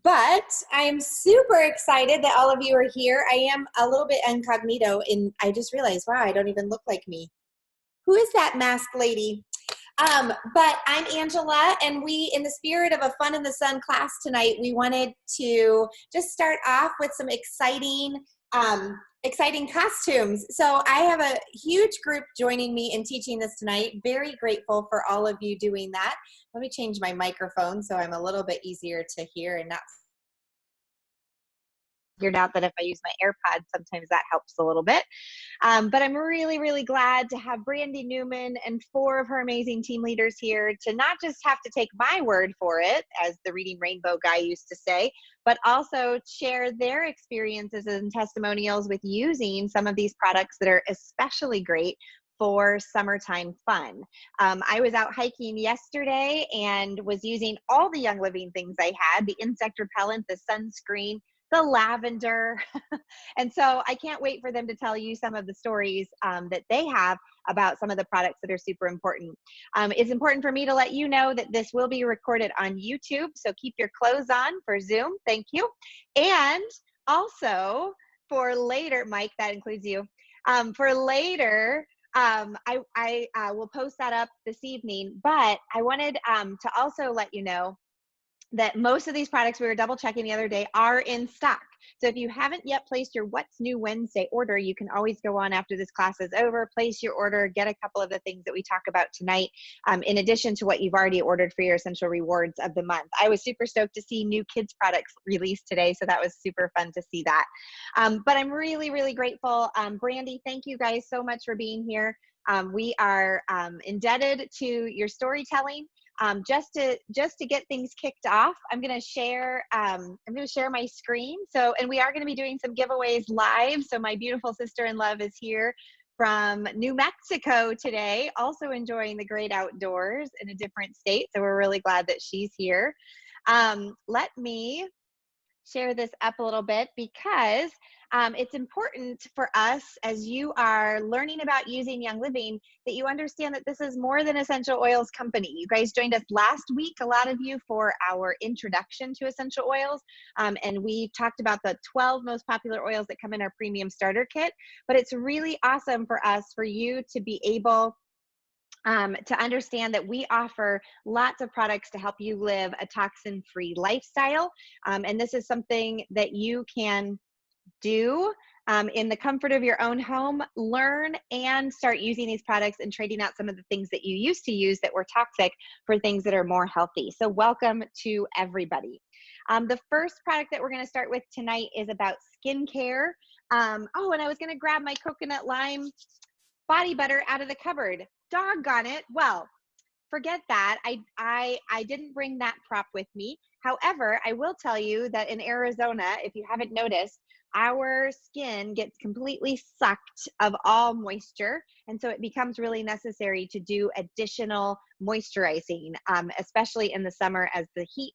But I am super excited that all of you are here. I am a little bit incognito, and I just realized, wow, I don't even look like me. Who is that masked lady? But I'm Angela, and we, in the spirit of a Fun in the Sun class tonight, we wanted to just start off with some exciting costumes. So I have a huge group joining me in teaching this tonight. Very grateful for all of you doing that. Let me change my microphone so I'm a little bit easier to hear and not figured out that if I use my AirPods, sometimes that helps a little bit. But I'm really, really glad to have Brandy Newman and 4 of her amazing team leaders here to not just have to take my word for it, as the Reading Rainbow guy used to say, but also share their experiences and testimonials with using some of these products that are especially great for summertime fun. I was out hiking yesterday and was using all the Young Living things I had, the insect repellent, the sunscreen, the lavender. And so I can't wait for them to tell you some of the stories that they have about some of the products that are super important. It's important for me to let you know that this will be recorded on YouTube, so keep your clothes on for Zoom. Thank you. And also for later, Mike, that includes you, for later, I will post that up this evening, but I wanted to also let you know that most of these products we were double checking the other day are in stock. So if you haven't yet placed your What's New Wednesday order, you can always go on after this class is over, place your order, get a couple of the things that we talk about tonight, in addition to what you've already ordered for your essential rewards of the month. I was super stoked to see new kids products released today, so that was super fun to see that. But I'm really, really grateful. Brandy, thank you guys so much for being here. We are indebted to your storytelling. Just to get things kicked off, I'm going to share my screen. So, and we are going to be doing some giveaways live. So my beautiful sister in love is here from New Mexico today, also enjoying the great outdoors in a different state. So we're really glad that she's here. Let me share this up a little bit because it's important for us, as you are learning about using Young Living, that you understand that this is more than essential oils company. You guys joined us last week, a lot of you, for our introduction to essential oils, and we talked about the 12 most popular oils that come in our premium starter kit. But it's really awesome for us, for you to be able to understand that we offer lots of products to help you live a toxin-free lifestyle. And this is something that you can do in the comfort of your own home, learn and start using these products and trading out some of the things that you used to use that were toxic for things that are more healthy. So welcome to everybody. The first product that we're going to start with tonight is about skincare. Oh, and I was going to grab my coconut lime body butter out of the cupboard. Doggone it. Well, forget that. I didn't bring that prop with me. However, I will tell you that in Arizona, if you haven't noticed, our skin gets completely sucked of all moisture. And so it becomes really necessary to do additional moisturizing, especially in the summer as the heat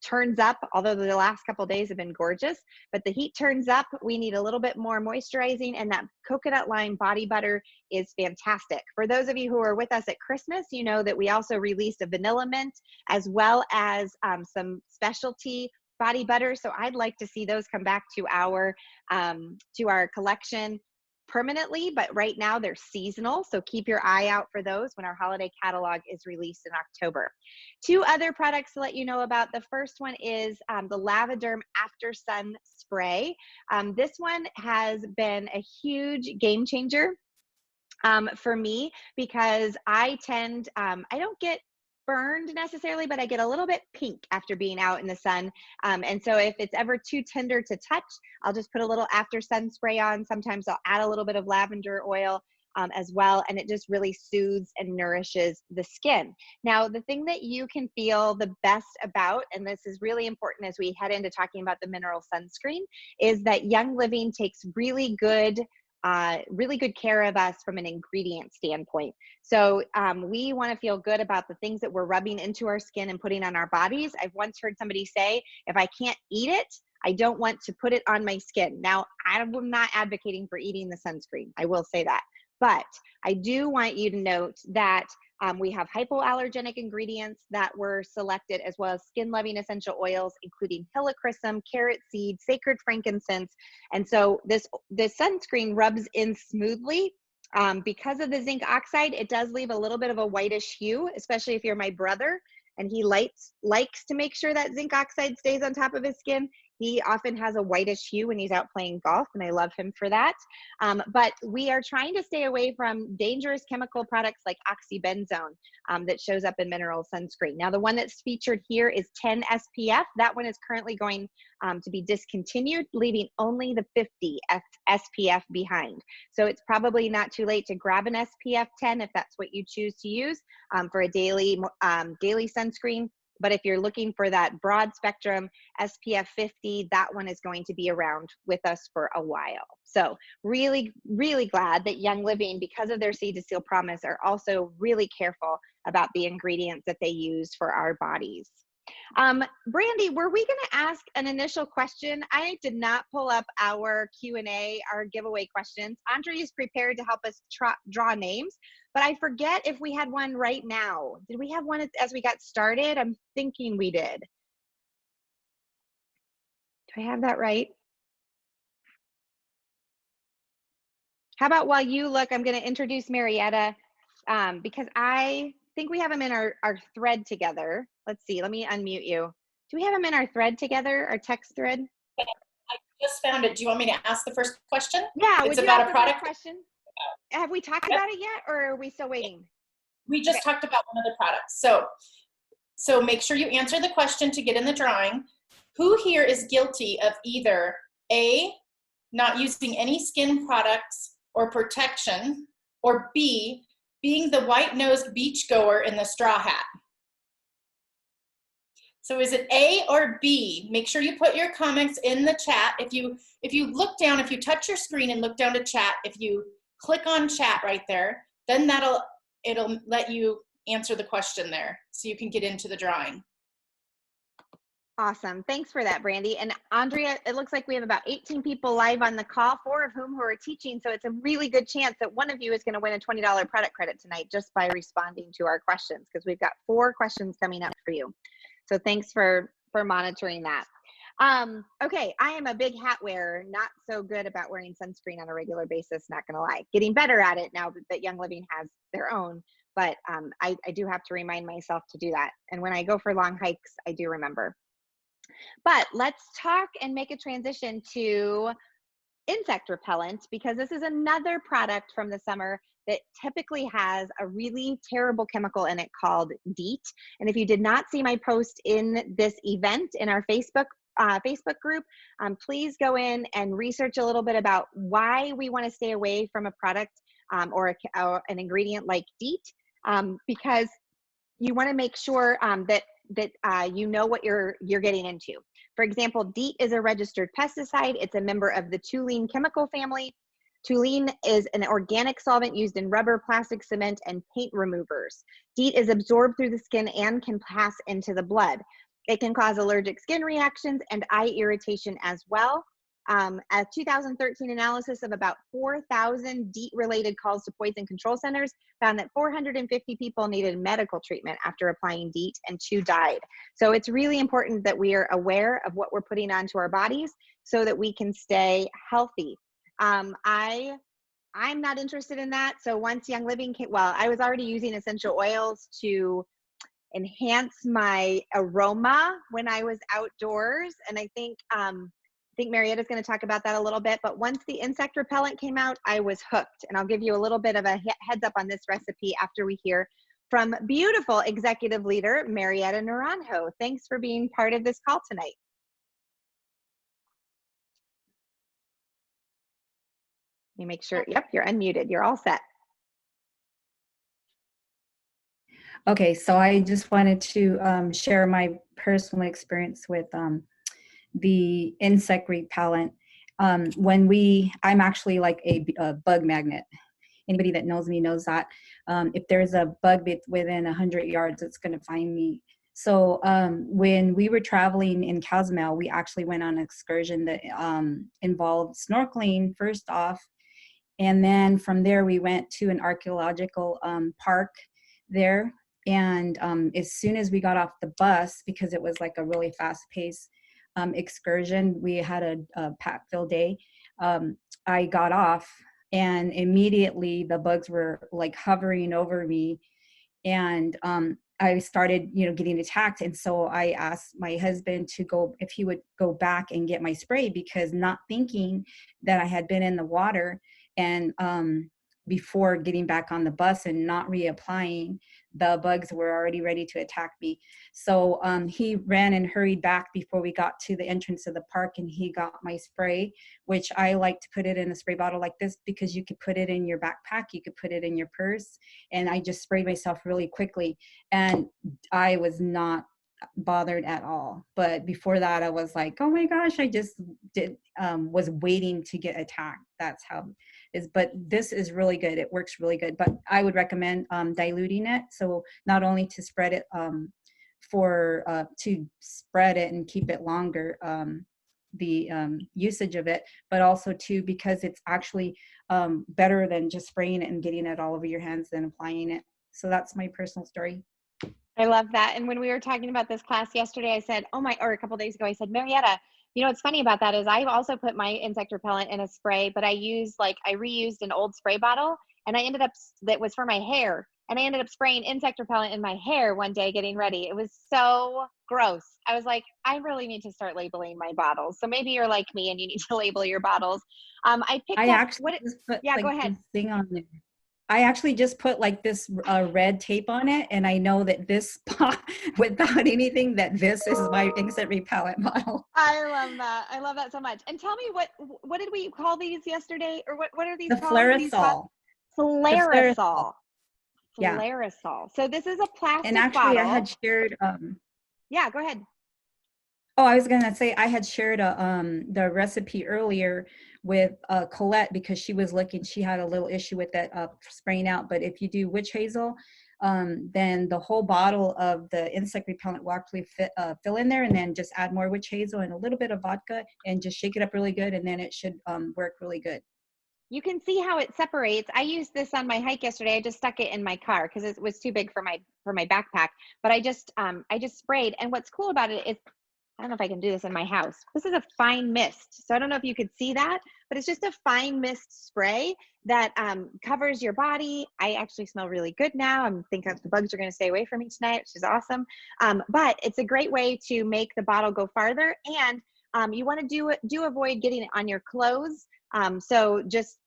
turns up, although the last couple of days have been gorgeous, but the heat turns up, we need a little bit more moisturizing, and that coconut lime body butter is fantastic. For those of you who are with us at Christmas, you know that we also released a vanilla mint as well as some specialty body butter. So I'd like to see those come back to our collection permanently, but right now they're seasonal. So keep your eye out for those when our holiday catalog is released in October. 2 other products to let you know about. The first one is the Lavaderm After Sun Spray. This one has been a huge game changer for me, because I don't get burned necessarily, but I get a little bit pink after being out in the sun. And so if it's ever too tender to touch, I'll just put a little after sun spray on. Sometimes I'll add a little bit of lavender oil as well, and it just really soothes and nourishes the skin. Now, the thing that you can feel the best about, and this is really important as we head into talking about the mineral sunscreen, is that Young Living takes really good care of us from an ingredient standpoint. So we want to feel good about the things that we're rubbing into our skin and putting on our bodies. I've once heard somebody say, if I can't eat it, I don't want to put it on my skin. Now, I'm not advocating for eating the sunscreen. I will say that. But I do want you to note that We have hypoallergenic ingredients that were selected, as well as skin-loving essential oils, including helichrysum, carrot seed, sacred frankincense. And so this sunscreen rubs in smoothly. Because of the zinc oxide, it does leave a little bit of a whitish hue, especially if you're my brother and he likes to make sure that zinc oxide stays on top of his skin. He often has a whitish hue when he's out playing golf, and I love him for that. But we are trying to stay away from dangerous chemical products like oxybenzone that shows up in mineral sunscreen. Now, the one that's featured here is 10 SPF. That one is currently going to be discontinued, leaving only the 50 SPF behind. So it's probably not too late to grab an SPF 10 if that's what you choose to use for a daily sunscreen. But if you're looking for that broad spectrum SPF 50, that one is going to be around with us for a while. So really, really glad that Young Living, because of their Seed to Seal promise, are also really careful about the ingredients that they use for our bodies. Brandy, were we going to ask an initial question? I did not pull up our Q&A, our giveaway questions. Andre is prepared to help us draw names, but I forget if we had one right now. Did we have one as we got started? I'm thinking we did. Do I have that right? How about while you look, I'm going to introduce Marietta because I think we have them in our thread together. Let's see, let me unmute you. Do we have them in our thread together, our text thread? I just found it. Do you want me to ask the first question? Yeah, it's about a product question. Have we talked about it yet, or are we still waiting? We just talked about one of the products. So make sure you answer the question to get in the drawing. Who here is guilty of either A, not using any skin products or protection, or B, being the white-nosed beachgoer in the straw hat? So is it A or B? Make sure you put your comments in the chat. If you look down, if you touch your screen and look down to chat, if you click on chat right there, then it'll let you answer the question there so you can get into the drawing. Awesome. Thanks for that, Brandy. And Andrea, it looks like we have about 18 people live on the call, 4 of whom who are teaching. So it's a really good chance that one of you is going to win a $20 product credit tonight just by responding to our questions, because we've got 4 questions coming up for you. So thanks for monitoring that. Okay, I am a big hat wearer, not so good about wearing sunscreen on a regular basis, not gonna lie. Getting better at it now that Young Living has their own, but I do have to remind myself to do that. And when I go for long hikes, I do remember. But let's talk and make a transition to insect repellent, because this is another product from the summer that typically has a really terrible chemical in it called DEET. And if you did not see my post in this event in our Facebook group, please go in and research a little bit about why we want to stay away from a product or an ingredient like DEET, because you want to make sure that you know what you're getting into. For example, DEET is a registered pesticide. It's a member of the toluene chemical family. Toluene is an organic solvent used in rubber, plastic, cement, and paint removers. DEET is absorbed through the skin and can pass into the blood. It can cause allergic skin reactions and eye irritation as well. A 2013 analysis of about 4,000 DEET-related calls to poison control centers found that 450 people needed medical treatment after applying DEET, and 2 died. So it's really important that we are aware of what we're putting onto our bodies so that we can stay healthy. I'm not interested in that. So once Young Living came, well, I was already using essential oils to enhance my aroma when I was outdoors, and I think Marietta's going to talk about that a little bit. But once the insect repellent came out, I was hooked. And I'll give you a little bit of a heads up on this recipe after we hear from beautiful executive leader Marietta Naranjo. Thanks for being part of this call tonight. You make sure, yep, you're unmuted. You're all set. Okay, so I just wanted to share my personal experience with the insect repellent. I'm actually like a bug magnet. Anybody that knows me knows that. If there's a bug within 100 yards, it's going to find me. So when we were traveling in Cozumel, we actually went on an excursion that involved snorkeling first off. And then from there, we went to an archaeological park there. And as soon as we got off the bus, because it was like a really fast-paced excursion, we had a pack-filled day. I got off, and immediately the bugs were like hovering over me, and I started, getting attacked. And so I asked my husband to go, if he would go back and get my spray, because not thinking that I had been in the water and before getting back on the bus and not reapplying, the bugs were already ready to attack me. So he ran and hurried back before we got to the entrance of the park, and he got my spray, which I like to put it in a spray bottle like this, because you could put it in your backpack, you could put it in your purse, and I just sprayed myself really quickly, and I was not bothered at all. But before that, I was like, oh my gosh, I just was waiting to get attacked. That's how it is. But this is really good. It works really good. But I would recommend diluting it. So not only to spread it to spread it and keep it longer, the usage of it, but also too, because it's actually better than just spraying it and getting it all over your hands than applying it. So that's my personal story. I love that. And when we were talking about this class yesterday, I said, or a couple days ago, I said, Marietta, what's funny about that is I've also put my insect repellent in a spray, but I reused an old spray bottle, and that was for my hair. And I ended up spraying insect repellent in my hair one day getting ready. It was so gross. I was like, I really need to start labeling my bottles. So maybe you're like me and you need to label your bottles. Yeah, go ahead. Thing on there. I actually just put like this red tape on it, and I know that this without anything, that this is my insect repellent bottle. I love that. I love that so much. And tell me, what did we call these yesterday, or what are these The called? Flarisol. Flarisol. Yeah. Flarisol. So this is a plastic and actually bottle. I had shared Yeah, go ahead. Oh, I was gonna say I had shared the recipe earlier with Colette, because she was looking. She had a little issue with that spraying out. But if you do witch hazel, then the whole bottle of the insect repellent will actually fill in there, and then just add more witch hazel and a little bit of vodka, and just shake it up really good, and then it should work really good. You can see how it separates. I used this on my hike yesterday. I just stuck it in my car because it was too big for my backpack. But I just sprayed. And what's cool about it is, I don't know if I can do this in my house. This is a fine mist. So I don't know if you could see that, but it's just a fine mist spray that covers your body. I actually smell really good now. I'm thinking the bugs are going to stay away from me tonight, which is awesome. But it's a great way to make the bottle go farther. And you want to do avoid getting it on your clothes. So just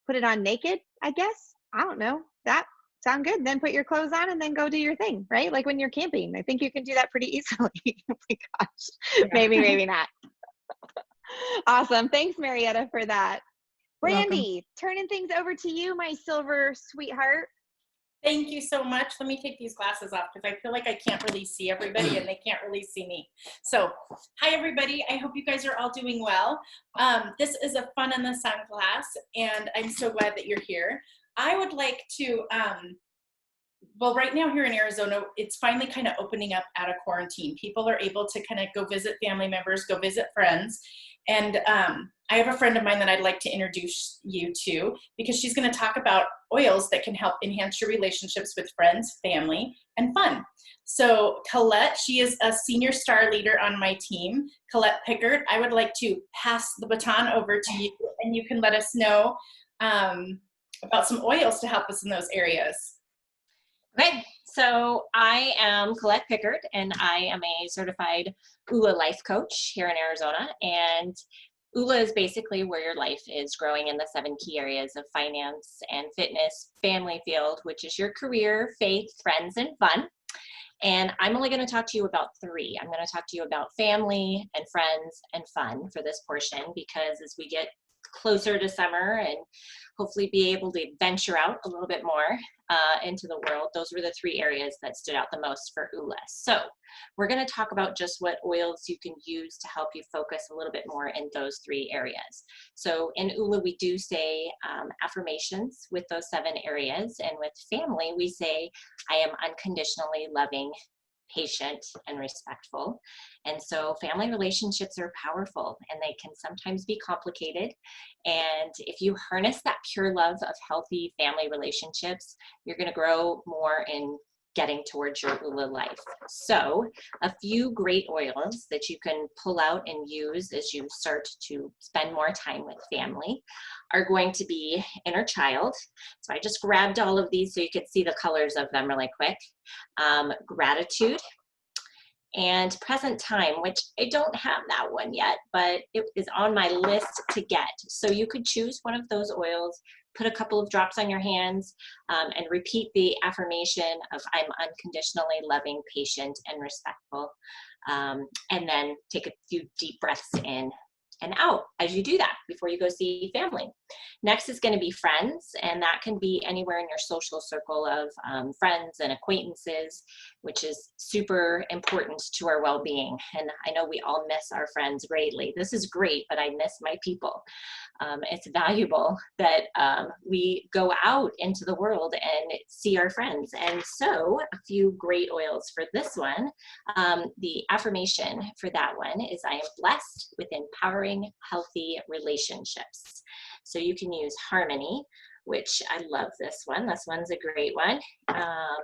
put it on naked, I guess. I don't know. That sound good. Then put your clothes on and then go do your thing, right? Like when you're camping. I think you can do that pretty easily. Oh my gosh. Yeah. Maybe not. Awesome. Thanks, Marietta, for that. Brandy, turning things over to you, my silver sweetheart. Thank you so much. Let me take these glasses off because I feel like I can't really see everybody and they can't really see me. So, hi everybody. I hope you guys are all doing well. This is a Fun in the Sun class, and I'm so glad that you're here. I would like to, well, right now here in Arizona, it's finally kind of opening up out of quarantine. People are able to kind of go visit family members, go visit friends. And I have a friend of mine that I'd like to introduce you to, because she's going to talk about oils that can help enhance your relationships with friends, family, and fun. So Colette, she is a senior star leader on my team. Colette Pickard, I would like to pass the baton over to you, and you can let us know about some oils to help us in those areas. Okay, so I am Colette Pickard, and I am a certified ULA life coach here in Arizona. And ULA is basically where your life is growing in the 7 key areas of finance and fitness, family field, which is your career, faith, friends, and fun. And I'm only going to talk to you about 3. I'm going to talk to you about family and friends and fun for this portion, because as we get closer to summer and hopefully be able to venture out a little bit more into the world, those were the 3 areas that stood out the most for ULA. So we're going to talk about just what oils you can use to help you focus a little bit more in those 3 areas. So in ULA, we do say affirmations with those 7 areas. And with family, we say, I am unconditionally loving patient, and respectful. And so family relationships are powerful, and they can sometimes be complicated. And if you harness that pure love of healthy family relationships, you're going to grow more in getting towards your ULA life. So a few great oils that you can pull out and use as you start to spend more time with family are going to be Inner Child. So I just grabbed all of these so you could see the colors of them really quick. Gratitude, and Present Time, which I don't have that one yet, but it is on my list to get. So you could choose one of those oils, put a couple of drops on your hands, and repeat the affirmation of I'm unconditionally loving, patient, and respectful. And then take a few deep breaths in and out as you do that before you go see family. Next is going to be friends, and that can be anywhere in your social circle of friends and acquaintances, which is super important to our well-being. And I know we all miss our friends greatly. This is great, but I miss my people. It's valuable that we go out into the world and see our friends. And so a few great oils for this one. The affirmation for that one is I am blessed with empowering, healthy relationships. So you can use Harmony, which I love this one. This one's a great one.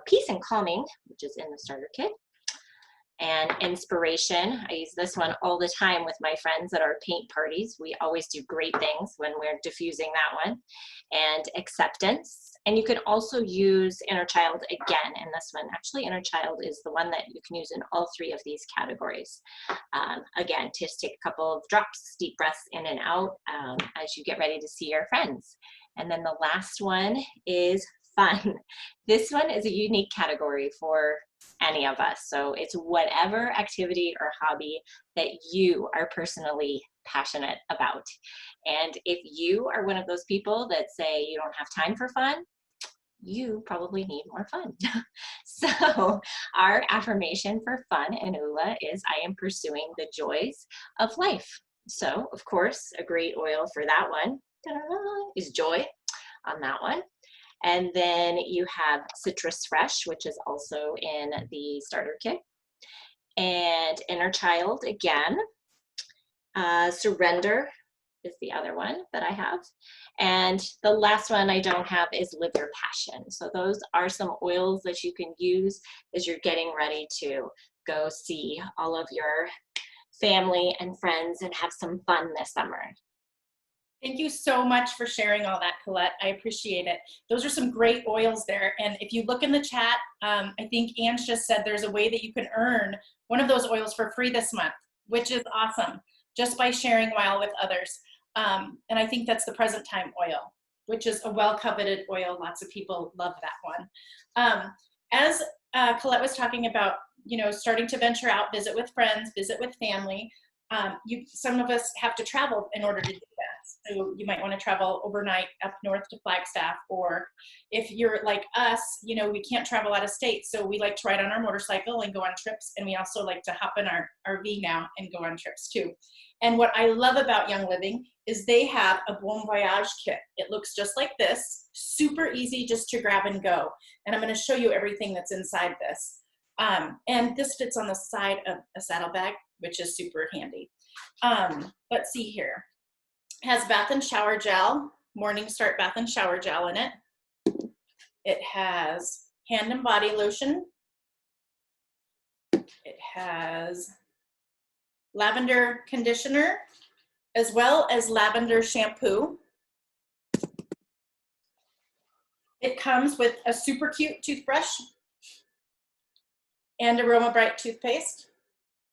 Peace and Calming, which is in the starter kit. And Inspiration, I use this one all the time with my friends at our paint parties. We always do great things when we're diffusing that one. And Acceptance. And you can also use Inner Child again in this one. Actually, Inner Child is the one that you can use in all three of these categories. Again, just take a couple of drops, deep breaths in and out as you get ready to see your friends. And then the last one is Fun. This one is a unique category for any of us. So it's whatever activity or hobby that you are personally passionate about. And if you are one of those people that say you don't have time for fun, you probably need more fun. So our affirmation for fun in ULA is I am pursuing the joys of life. So of course, a great oil for that one is Joy on that one. And then you have Citrus Fresh, which is also in the starter kit. And Inner Child again. Surrender is the other one that I have. And the last one I don't have is Live Your Passion. So those are some oils that you can use as you're getting ready to go see all of your family and friends and have some fun this summer. Thank you so much for sharing all that, Colette. I appreciate it. Those are some great oils there. And if you look in the chat, I think Ange just said there's a way that you can earn one of those oils for free this month, which is awesome, just by sharing WILE with others. And I think that's the Present Time oil, which is a well-coveted oil. Lots of people love that one. As Colette was talking about, you know, starting to venture out, visit with friends, visit with family, some of us have to travel in order to do that. So you might want to travel overnight up north to Flagstaff, or if you're like us, you know, we can't travel out of state. So we like to ride on our motorcycle and go on trips. And we also like to hop in our RV now and go on trips too. And what I love about Young Living is they have a Bon Voyage kit. It looks just like this, super easy just to grab and go. And I'm going to show you everything that's inside this. And this fits on the side of a saddlebag, which is super handy. Let's see here. It has bath and shower gel, Morning Start bath and shower gel in it. It has hand and body lotion. It has lavender conditioner, as well as lavender shampoo. It comes with a super cute toothbrush and Aroma Bright toothpaste.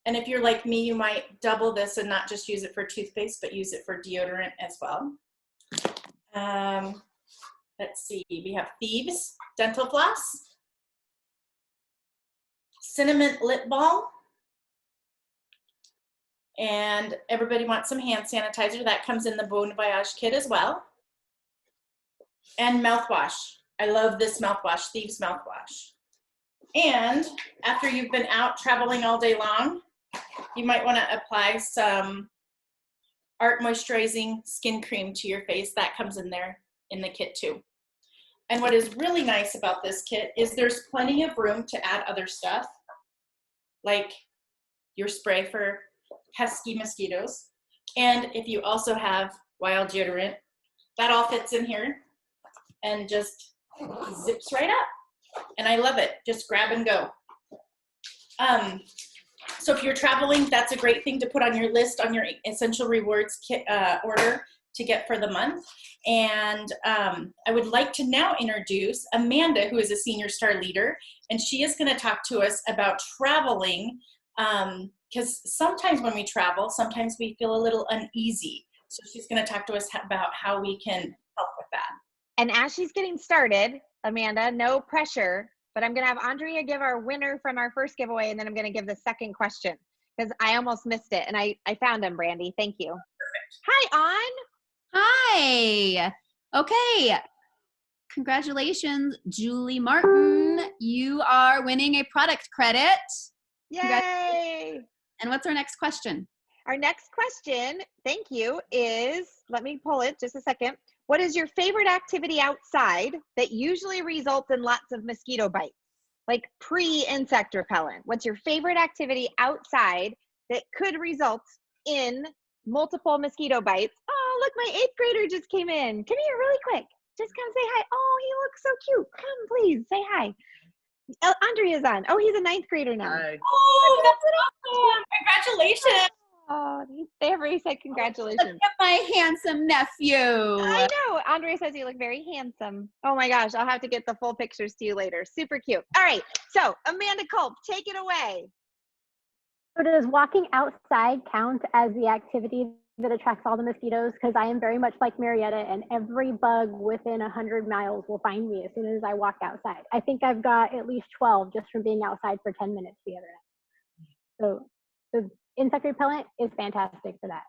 And if you're like me, you might double this and not just use it for toothpaste, but use it for deodorant as well. Let's see, we have Thieves dental floss, cinnamon lip balm, and everybody wants some hand sanitizer. That comes in the Bon Voyage kit as well. And mouthwash. I love this mouthwash, Thieves mouthwash. And after you've been out traveling all day long, you might want to apply some Art Moisturizing Skin Cream to your face. That comes in there in the kit too. And what is really nice about this kit is there's plenty of room to add other stuff. like your spray for pesky mosquitoes. And if you also have wild deodorant, that all fits in here and just zips right up. And I love it. Just grab and go. So if you're traveling, that's a great thing to put on your list on your Essential Rewards kit, order to get for the month. And I would like to now introduce Amanda, who is a Senior Star Leader, and she is going to talk to us about traveling, because sometimes when we travel, sometimes we feel a little uneasy. So she's going to talk to us about how we can help with that. And as she's getting started, Amanda, no pressure, but I'm going to have Andrea give our winner from our first giveaway, and then I'm going to give the second question because I almost missed it. And I found him, Brandy. Thank you. Perfect. Hi, On. Hi. Okay. Congratulations, Julie Martin. You are winning a product credit. Yay. And what's our next question? Our next question, thank you, is, let me pull it just a second. What is your favorite activity outside that usually results in lots of mosquito bites? Like pre-insect repellent. What's your favorite activity outside that could result in multiple mosquito bites? Oh, look, my 8th grader just came in. Come here really quick. Just come say hi. Oh, he looks so cute. Come, please, say hi. Andrea's on. Oh, he's a 9th grader now. Hi. Oh, that's awesome. Congratulations. Oh, they already said congratulations. Look at my handsome nephew. I know. Andrea says you look very handsome. Oh my gosh, I'll have to get the full pictures to you later. Super cute. All right, so Amanda Culp, take it away. So does walking outside count as the activity that attracts all the mosquitoes? Because I am very much like Marietta, and every bug within 100 miles will find me as soon as I walk outside. I think I've got at least 12 just from being outside for 10 minutes the other night. So the insect repellent is fantastic for that.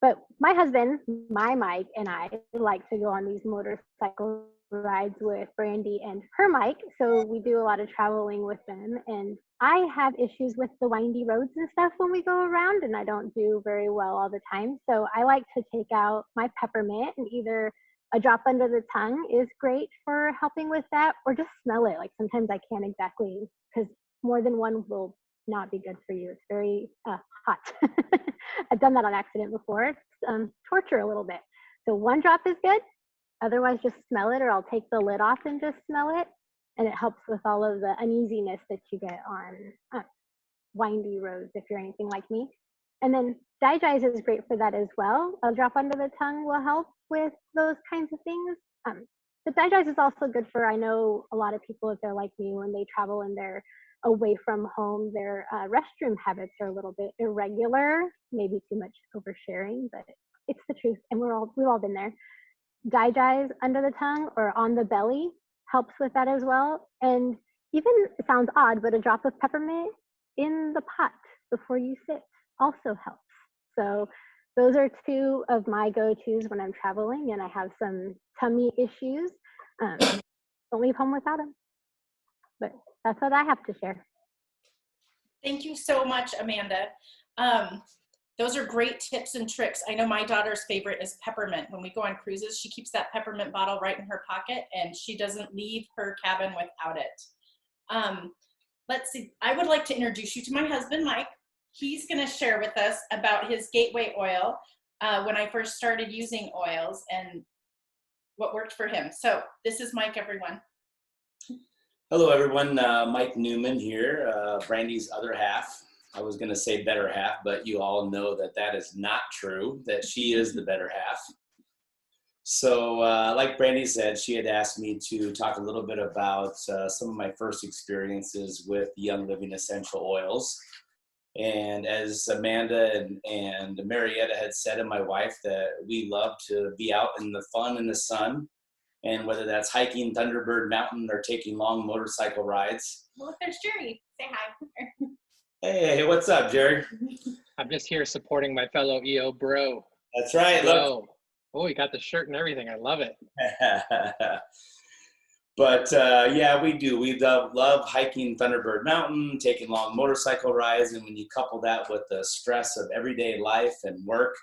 But my husband, my Mike, and I like to go on these motorcycle rides with Brandy and her Mike. So we do a lot of traveling with them. And I have issues with the windy roads and stuff when we go around, and I don't do very well all the time. So I like to take out my peppermint, and either a drop under the tongue is great for helping with that, or just smell it. Like sometimes I can't exactly, because more than one will not be good for you. It's very hot. I've done that on accident before. It's torture a little bit. So one drop is good. Otherwise, just smell it, or I'll take the lid off and just smell it. And it helps with all of the uneasiness that you get on windy roads if you're anything like me. And then Digize is great for that as well. A drop under the tongue will help with those kinds of things. But Digize is also good for, I know a lot of people, if they're like me, when they travel and they're away from home, their restroom habits are a little bit irregular, maybe too much oversharing, but it's the truth, and we've all been there. Digize under the tongue or on the belly helps with that as well. And even, it sounds odd, but a drop of peppermint in the pot before you sit also helps. So those are two of my go-tos when I'm traveling and I have some tummy issues. Don't leave home without them. But that's what I have to share. Thank you so much, Amanda. Those are great tips and tricks. I know my daughter's favorite is peppermint. When we go on cruises, she keeps that peppermint bottle right in her pocket, and she doesn't leave her cabin without it. Let's see. I would like to introduce you to my husband, Mike. He's going to share with us about his gateway oil when I first started using oils and what worked for him. So this is Mike, everyone. Hello, everyone. Mike Newman here, Brandy's other half. I was going to say better half, but you all know that that is not true, that she is the better half. So like Brandy said, she had asked me to talk a little bit about some of my first experiences with Young Living essential oils. And as Amanda and Marietta had said, and my wife, that we love to be out in the fun in the sun. And whether that's hiking Thunderbird Mountain or taking long motorcycle rides. Well, look, there's Jerry. Say hi. Hey, what's up, Jerry? I'm just here supporting my fellow EO bro. That's right. Look. Oh, you got the shirt and everything. I love it. But yeah, we do. We love hiking Thunderbird Mountain, taking long motorcycle rides. And when you couple that with the stress of everyday life and work,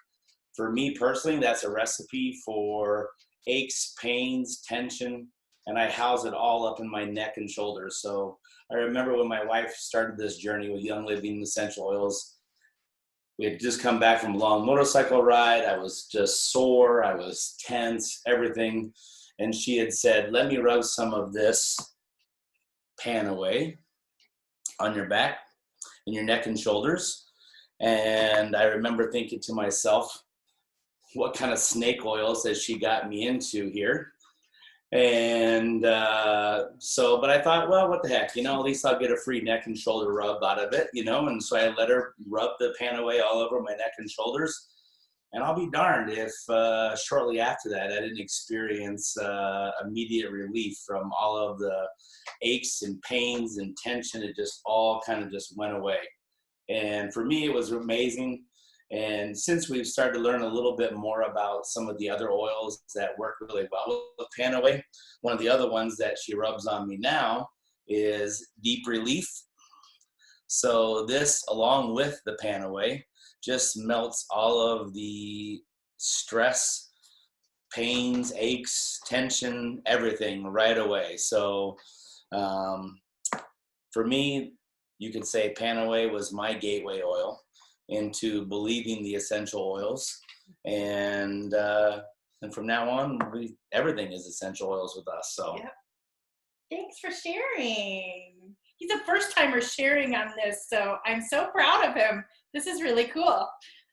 for me personally, that's a recipe for aches, pains, tension, and I house it all up in my neck and shoulders. So I remember when my wife started this journey with Young Living Essential Oils, we had just come back from a long motorcycle ride. I was just sore. I was tense, everything. And she had said, let me rub some of this pan away on your back and your neck and shoulders. And I remember thinking to myself, what kind of snake oils has she got me into here? And but I thought, well, what the heck, at least I'll get a free neck and shoulder rub out of it, and so I let her rub the pan away all over my neck and shoulders. And I'll be darned if shortly after that, I didn't experience immediate relief from all of the aches and pains and tension. It just all kind of just went away. And for me, it was amazing. And since we've started to learn a little bit more about some of the other oils that work really well with pan away, one of the other ones that she rubs on me now is Deep Relief. So this, along with the pan away, just melts all of the stress, pains, aches, tension, everything right away. So for me, you could say pan away was my gateway oil into believing the essential oils, and from now on, everything is essential oils with us. So, yep. Thanks for sharing. He's a first timer sharing on this, so I'm so proud of him. This is really cool.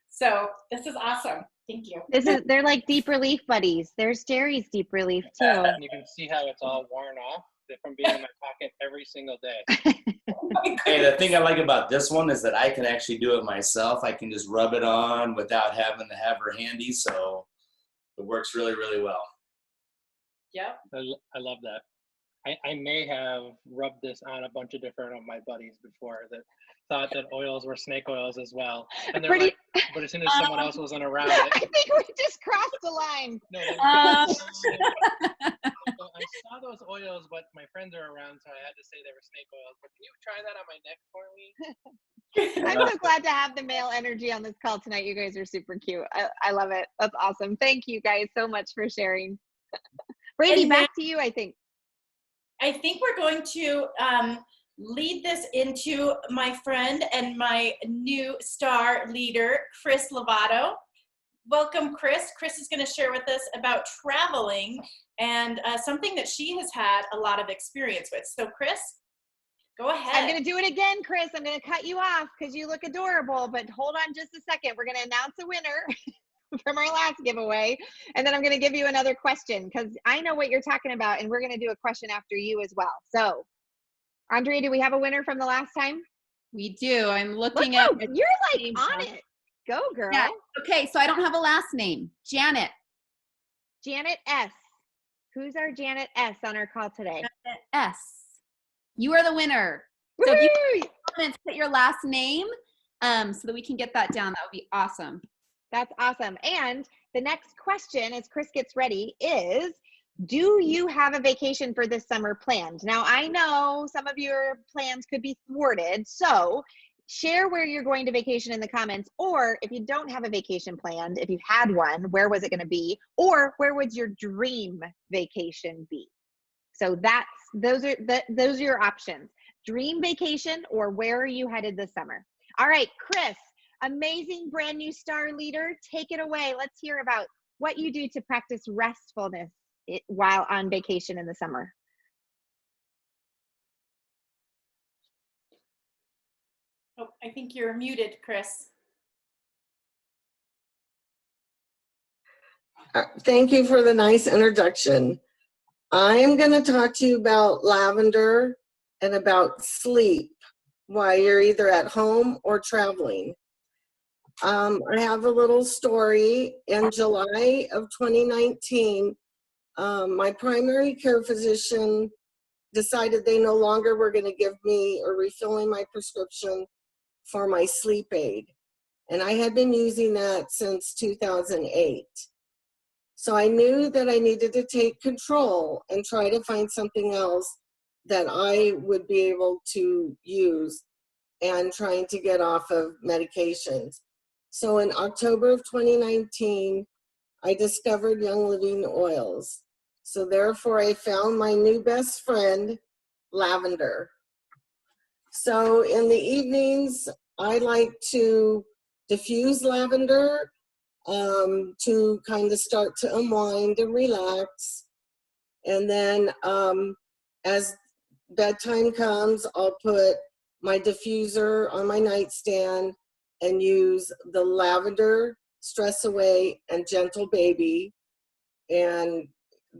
So this is awesome. Thank you. They're like Deep Relief buddies. There's Jerry's Deep Relief too. And you can see how it's all worn off from being in my pocket every single day. Hey, the thing I like about this one is that I can actually do it myself. I can just rub it on without having to have her handy, so it works really, really well. Yep. I love that. I may have rubbed this on a bunch of different of my buddies before that thought that oils were snake oils as well. And they're like, but as soon as someone else wasn't around I think we just crossed the line. No, I saw those oils, but my friends are around, so I had to say they were snake oils. But can you try that on my neck for me? I'm so glad to have the male energy on this call tonight. You guys are super cute. I love it. That's awesome. Thank you guys so much for sharing. Brady, back to you, I think. I think we're going to lead this into my friend and my new star leader, Chris Lovato. Welcome, Chris. Chris is going to share with us about traveling and something that she has had a lot of experience with. So, Chris, go ahead. I'm going to do it again, Chris. I'm going to cut you off because you look adorable, but hold on just a second. We're going to announce a winner from our last giveaway, and then I'm going to give you another question because I know what you're talking about, and we're going to do a question after you as well. So, Andrea, do we have a winner from the last time? We do. I'm looking at. You're like on it. Go, girl. Yeah. Okay, so I don't have a last name. Janet. Janet S. Who's our Janet S on our call today? Janet S. You are the winner. So if you comments, put your last name so that we can get that down. That would be awesome. That's awesome. And the next question, as Chris gets ready, is, do you have a vacation for this summer planned? Now, I know some of your plans could be thwarted, so share where you're going to vacation in the comments, or if you don't have a vacation planned, if you've had one, where was it going to be, or where would your dream vacation be? So those are your options. Dream vacation, or where are you headed this summer? All right, Chris, amazing brand new star leader, take it away. Let's hear about what you do to practice restfulness while on vacation in the summer. Oh, I think you're muted, Chris. Thank you for the nice introduction. I am going to talk to you about lavender and about sleep while you're either at home or traveling. I have a little story. In July of 2019, my primary care physician decided they no longer were going to give me or refilling my prescription for my sleep aid. And I had been using that since 2008. So I knew that I needed to take control and try to find something else that I would be able to use and trying to get off of medications. So in October of 2019, I discovered Young Living Oils. So therefore I found my new best friend, lavender. So in the evenings, I like to diffuse lavender to kind of start to unwind and relax. And then as bedtime comes, I'll put my diffuser on my nightstand and use the lavender Stress Away and Gentle Baby. And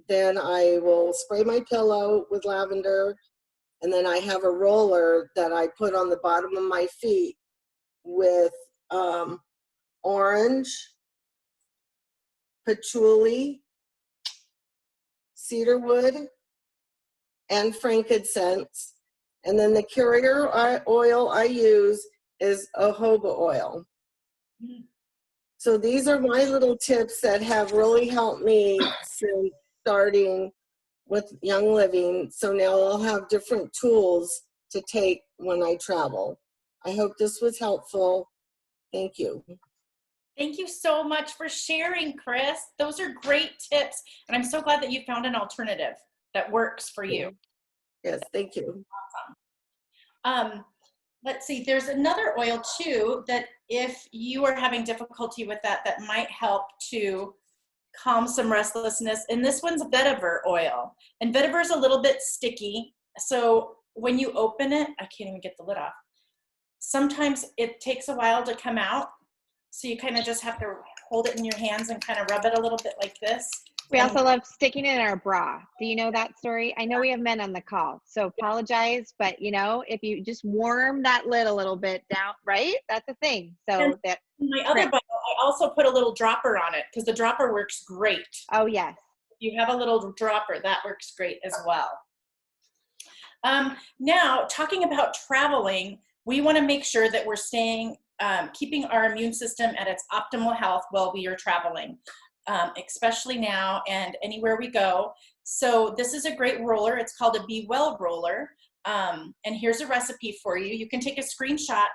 then I will spray my pillow with lavender. And then I have a roller that I put on the bottom of my feet with orange, patchouli, cedarwood, and frankincense. And then the carrier oil I use is jojoba oil. So these are my little tips that have really helped me since starting with Young Living. So now I'll have different tools to take when I travel. I hope this was helpful. Thank you. Thank you so much for sharing, Chris. Those are great tips. And I'm so glad that you found an alternative that works for you. Yes, thank you. Awesome. Let's see, there's another oil too that if you are having difficulty with that, that might help to calm some restlessness. And this one's vetiver oil. And vetiver is a little bit sticky. So when you open it, I can't even get the lid off. Sometimes it takes a while to come out. So you kind of just have to hold it in your hands and kind of rub it a little bit like this. We also love sticking it in our bra. Do you know that story? I know we have men on the call, so apologize, but you know, if you just warm that lid a little bit down, right? That's a thing. So And that in my other bottle, I also put a little dropper on it because the dropper works great. Oh yes. If you have a little dropper, that works great as well. Now, talking about traveling, we want to make sure that we're staying, keeping our immune system at its optimal health while we are traveling. Especially now and anywhere we go. So this is a great roller. It's called a Be Well roller. And here's a recipe for you. You can take a screenshot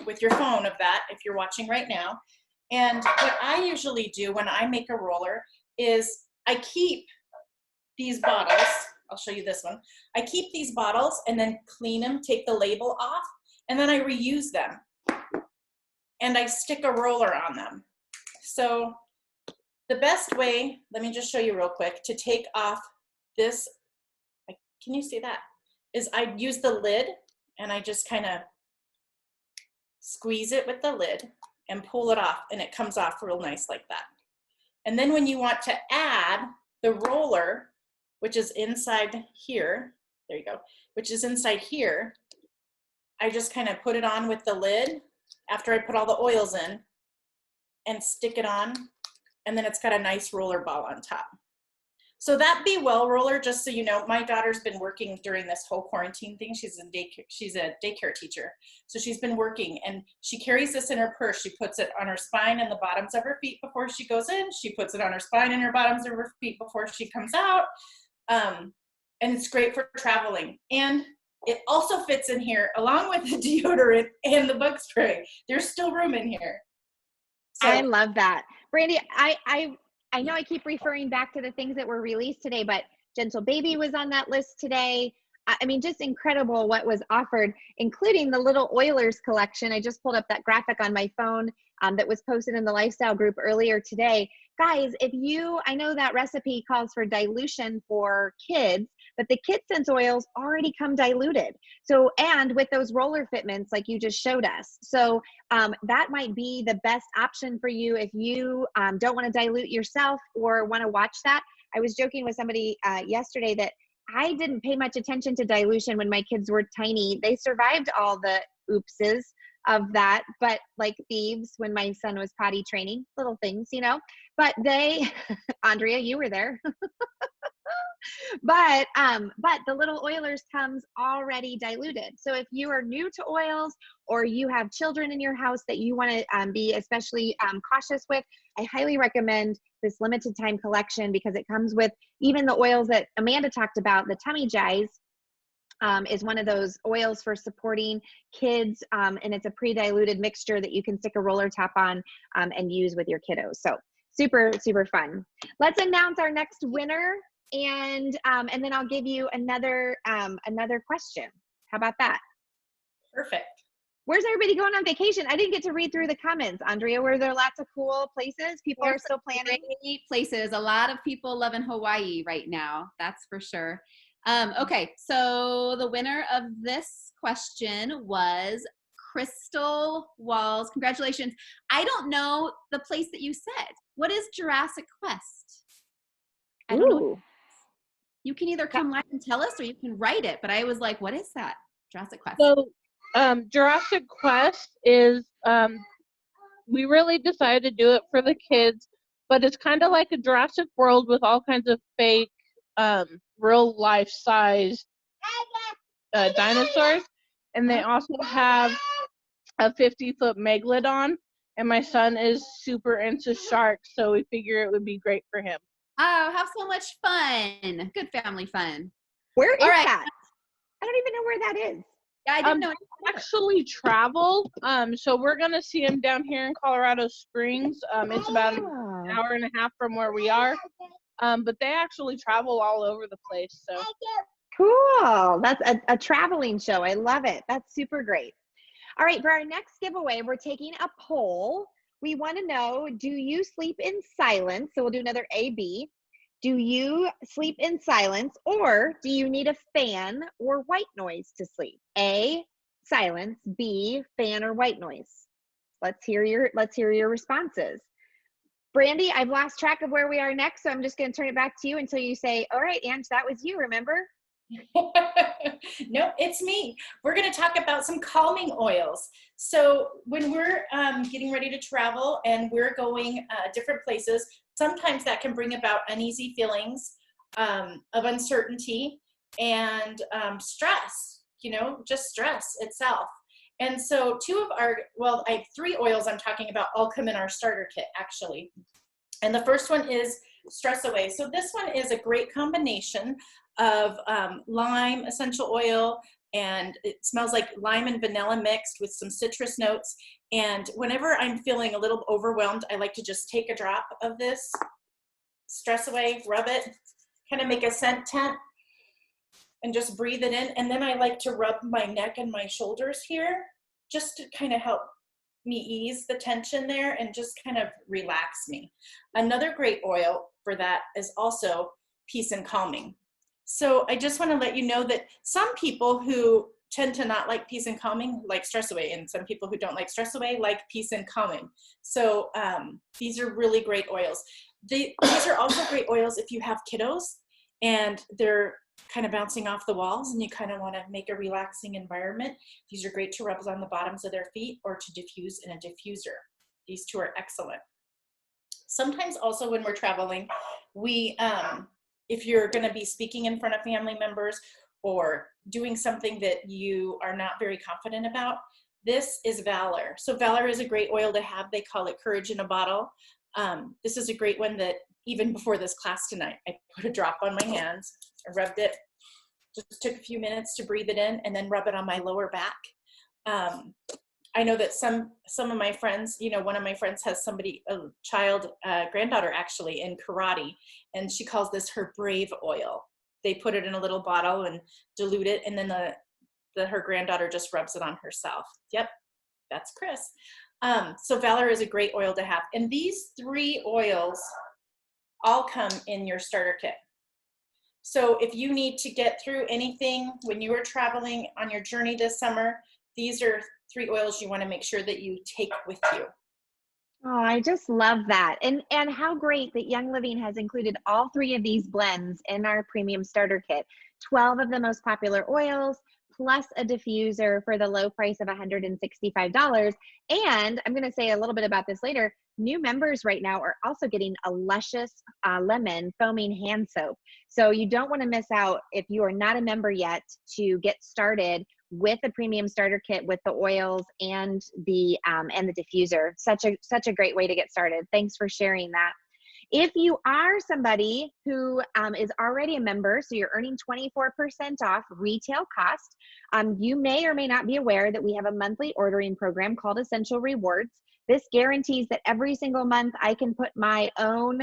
with your phone of that if you're watching right now. And what I usually do when I make a roller is I keep these bottles. I'll show you this one. I keep these bottles and then clean them, take the label off, and then I reuse them. And I stick a roller on them. So the best way, let me just show you real quick, to take off this, can you see that? Is I use the lid and I just kind of squeeze it with the lid and pull it off, and it comes off real nice like that. And then when you want to add the roller, which is inside here, there you go, which is inside here, I just kind of put it on with the lid after I put all the oils in and stick it on. And then it's got a nice roller ball on top. So that Be Well roller, just so you know, my daughter's been working during this whole quarantine thing. She's a daycare teacher. So she's been working and she carries this in her purse. She puts it on her spine and the bottoms of her feet before she goes in. She puts it on her spine and her bottoms of her feet before she comes out. And it's great for traveling. And it also fits in here along with the deodorant and the bug spray. There's still room in here. So, I love that. Brandy, I know I keep referring back to the things that were released today, but Gentle Baby was on that list today. I mean, just incredible what was offered, including the Little Oilers collection. I just pulled up that graphic on my phone that was posted in the lifestyle group earlier today. Guys, I know that recipe calls for dilution for kids, but the KidSense oils already come diluted. So, and with those roller fitments like you just showed us. So that might be the best option for you if you don't want to dilute yourself or want to watch that. I was joking with somebody yesterday that I didn't pay much attention to dilution when my kids were tiny. They survived all the oopses of that, but like thieves when my son was potty training, little things, you know, but they, Andrea, you were there. But the Little Oilers comes already diluted. So if you are new to oils or you have children in your house that you want to be especially cautious with, I highly recommend this limited time collection because it comes with even the oils that Amanda talked about. The Tummy Jize is one of those oils for supporting kids, and it's a pre-diluted mixture that you can stick a roller top on and use with your kiddos. So super, super fun. Let's announce our next winner. and then I'll give you another question. How about that? Perfect. Where's everybody going on vacation? I didn't get to read through the comments. Andrea, were there lots of cool places? People are still planning. Great places. A lot of people loving Hawaii right now. That's for sure. Okay, so the winner of this question was Crystal Walls. Congratulations. I don't know the place that you said. What is Jurassic Quest? I don't know. You can either come live and tell us, or you can write it. But I was like, what is that? Jurassic Quest. So, Jurassic Quest is, we really decided to do it for the kids, but it's kind of like a Jurassic World with all kinds of fake, real life size dinosaurs. And they also have a 50-foot megalodon. And my son is super into sharks, so we figure it would be great for him. Oh, have so much fun. Good family fun. Where is that? I don't even know where that is. Yeah, I didn't know. Actually travel. So we're gonna see him down here in Colorado Springs. It's about an hour and a half from where we are. But they actually travel all over the place. So cool. That's a traveling show. I love it. That's super great. All right, for our next giveaway, we're taking a poll. We want to know, do you sleep in silence? So we'll do another A, B. Do you sleep in silence, or do you need a fan or white noise to sleep? A, silence. B, fan or white noise. Let's hear your responses. Brandy, I've lost track of where we are next, so I'm just going to turn it back to you until you say, all right, Ange, that was you, remember? No, it's me. We're going to talk about some calming oils. So when we're getting ready to travel and we're going different places, sometimes that can bring about uneasy feelings of uncertainty and stress, just stress itself. And so I have 3 oils I'm talking about all come in our starter kit, actually. And the first one is Stress Away. So this one is a great combination of lime essential oil, and it smells like lime and vanilla mixed with some citrus notes. And whenever I'm feeling a little overwhelmed, I like to just take a drop of this Stress Away, rub it, kind of make a scent tent, and just breathe it in. And then I like to rub my neck and my shoulders here just to kind of help me ease the tension there and just kind of relax me. Another great oil for that is also Peace and Calming. So I just want to let you know that some people who tend to not like Peace and Calming like Stress Away, and some people who don't like Stress Away like Peace and Calming. So these are really great oils. These are also great oils if you have kiddos and they're kind of bouncing off the walls and you kind of want to make a relaxing environment. These are great to rub on the bottoms of their feet or to diffuse in a diffuser. These 2 are excellent. Sometimes also when we're traveling, we, if you're going to be speaking in front of family members or doing something that you are not very confident about, this is Valor. So Valor is a great oil to have. They call it Courage in a Bottle. This is a great one that even before this class tonight, I put a drop on my hands, I rubbed it, just took a few minutes to breathe it in, and then rub it on my lower back. I know that some of my friends, one of my friends has a granddaughter actually in karate, and she calls this her Brave oil. They put it in a little bottle and dilute it, and then her granddaughter just rubs it on herself. Yep, that's Chris. So Valor is a great oil to have. And these 3 oils all come in your starter kit. So if you need to get through anything when you are traveling on your journey this summer, these are 3 oils you want to make sure that you take with you. Oh, I just love that. And how great that Young Living has included all 3 of these blends in our premium starter kit. 12 of the most popular oils, plus a diffuser for the low price of $165. And I'm going to say a little bit about this later. New members right now are also getting a luscious lemon foaming hand soap. So you don't want to miss out if you are not a member yet to get started with a premium starter kit with the oils and the diffuser. Such a great way to get started. Thanks for sharing that. If you are somebody who is already a member, so you're earning 24% off retail cost, you may or may not be aware that we have a monthly ordering program called Essential Rewards. This guarantees that every single month I can put my own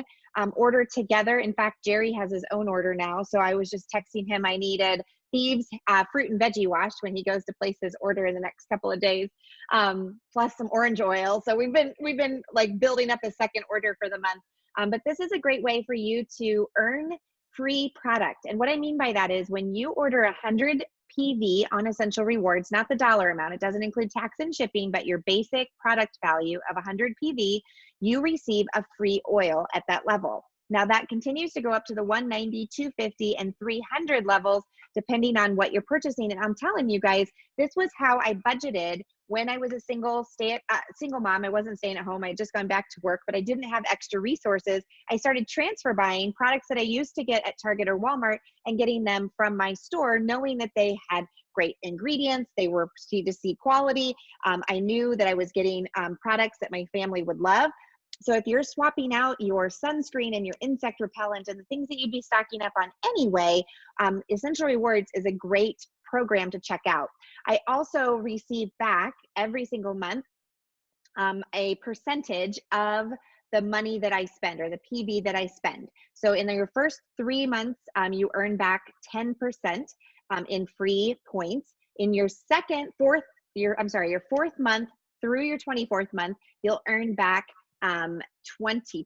order together. In fact, Jerry has his own order now. So I was just texting him I needed Thieves fruit and veggie wash when he goes to place his order in the next couple of days, plus some orange oil. So we've been like building up a second order for the month. But this is a great way for you to earn free product. And what I mean by that is when you order 100 PV on Essential Rewards, not the dollar amount, it doesn't include tax and shipping, but your basic product value of 100 PV, you receive a free oil at that level. Now that continues to go up to the 190, 250, and 300 levels, depending on what you're purchasing. And I'm telling you guys, this was how I budgeted when I was a single mom. I wasn't staying at home. I had just gone back to work, but I didn't have extra resources. I started transfer buying products that I used to get at Target or Walmart and getting them from my store, knowing that they had great ingredients. They were C2C quality. I knew that I was getting products that my family would love. So if you're swapping out your sunscreen and your insect repellent and the things that you'd be stocking up on anyway, Essential Rewards is a great program to check out. I also receive back every single month a percentage of the money that I spend or the PV that I spend. So in your first 3 months, you earn back 10% in free points. In your your fourth month through your 24th month, you'll earn back 20%.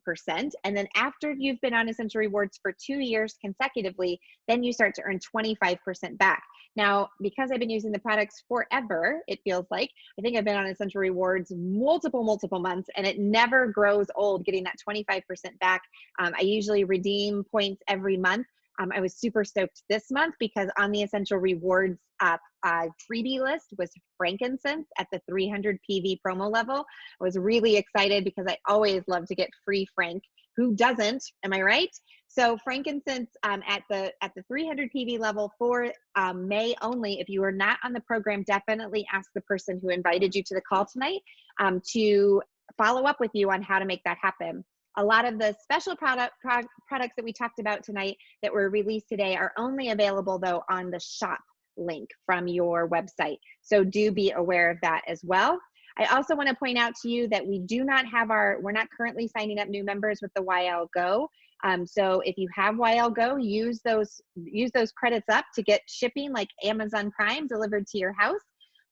And then after you've been on Essential Rewards for 2 years consecutively, then you start to earn 25% back. Now, because I've been using the products forever, it feels like, I think I've been on Essential Rewards multiple months, and it never grows old getting that 25% back. I usually redeem points every month. I was super stoked this month because on the Essential Rewards freebie list was frankincense at the 300 PV promo level. I was really excited because I always love to get free frank. Who doesn't? Am I right? So frankincense at the 300 PV level for May only. If you are not on the program, definitely ask the person who invited you to the call tonight to follow up with you on how to make that happen. A lot of the special products that we talked about tonight that were released today are only available though on the shop link from your website. So do be aware of that as well. I also want to point out to you that we're not currently signing up new members with the YL Go. So if you have YL Go, use those credits up to get shipping like Amazon Prime delivered to your house.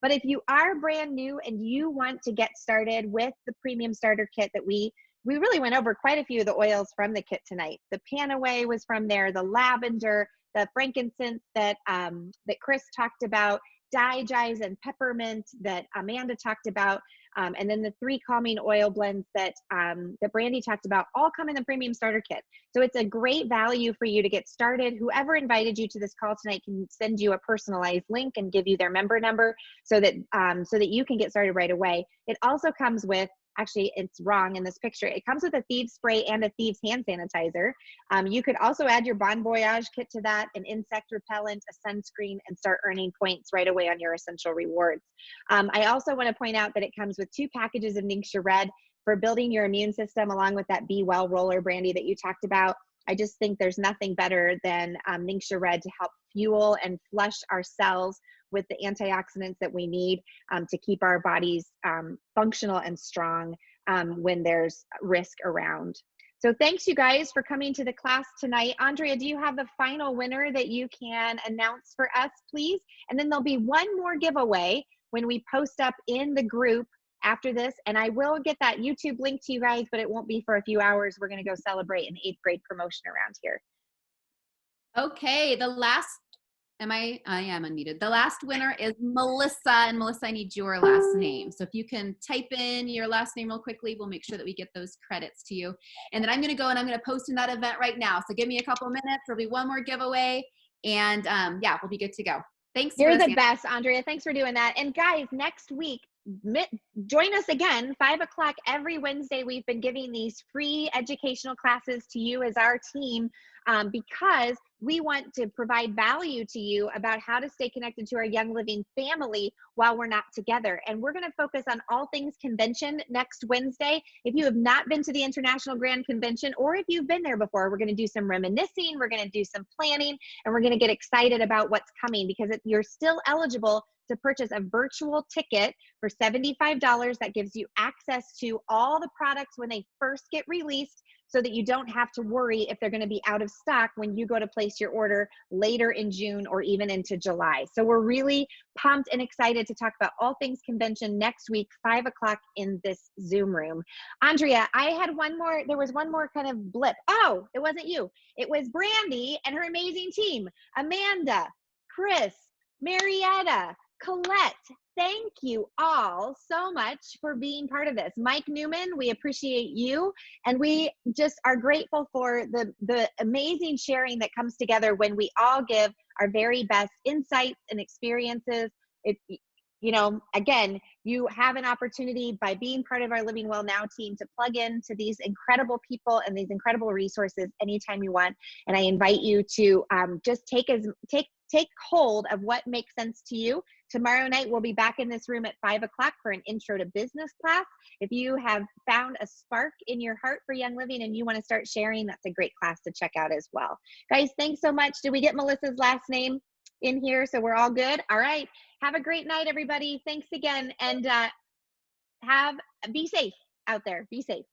But if you are brand new and you want to get started with the premium starter kit that we really went over quite a few of the oils from the kit tonight. The Panaway was from there, the lavender, the frankincense that Chris talked about, Digize and peppermint that Amanda talked about, and then the 3 calming oil blends that Brandy talked about all come in the premium starter kit. So it's a great value for you to get started. Whoever invited you to this call tonight can send you a personalized link and give you their member number so that you can get started right away. It also comes with, actually, it's wrong in this picture. It comes with a Thieves spray and a Thieves hand sanitizer. You could also add your Bon Voyage kit to that, an insect repellent, a sunscreen, and start earning points right away on your Essential Rewards. I also want to point out that it comes with 2 packages of Ningxia Red for building your immune system, along with that Be Well roller, Brandy, that you talked about. I just think there's nothing better than Ningxia Red to help fuel and flush our cells with the antioxidants that we need to keep our bodies functional and strong when there's risk around. So thanks you guys for coming to the class tonight. Andrea, do you have the final winner that you can announce for us, please? And then there'll be one more giveaway when we post up in the group after this, and I will get that YouTube link to you guys, but it won't be for a few hours. We're gonna go celebrate an 8th grade promotion around here. Okay, the last, I am unmuted. The last winner is Melissa, and Melissa, I need your last name. So if you can type in your last name real quickly, we'll make sure that we get those credits to you. And then I'm gonna go and I'm gonna post in that event right now. So give me a couple minutes, there'll be one more giveaway, and yeah, we'll be good to go. Thanks. You're the best, Andrea. Thanks for doing that. And guys, next week, join us again, 5 o'clock every Wednesday. We've been giving these free educational classes to you as our team because we want to provide value to you about how to stay connected to our Young Living family while we're not together. And we're going to focus on all things convention next Wednesday. If you have not been to the International Grand Convention, or if you've been there before, we're going to do some reminiscing, we're going to do some planning, and we're going to get excited about what's coming, because you're still eligible to purchase a virtual ticket for $75. That gives you access to all the products when they first get released, so that you don't have to worry if they're going to be out of stock when you go to place your order later in June or even into July. So we're really pumped and excited to talk about all things convention next week, 5 o'clock in this Zoom room. Andrea, I had there was one more kind of blip. Oh, it wasn't you. It was Brandy and her amazing team. Amanda, Chris, Marietta, Colette, thank you all so much for being part of this. Mike Newman, we appreciate you, and we just are grateful for the amazing sharing that comes together when we all give our very best insights and experiences. Again, you have an opportunity by being part of our Living Well Now team to plug into these incredible people and these incredible resources anytime you want. And I invite you to just take hold of what makes sense to you. Tomorrow night, we'll be back in this room at 5 o'clock for an intro to business class. If you have found a spark in your heart for Young Living and you want to start sharing, that's a great class to check out as well. Guys, thanks so much. Did we get Melissa's last name in here? So we're all good? All right. Have a great night, everybody. Thanks again. And be safe out there. Be safe.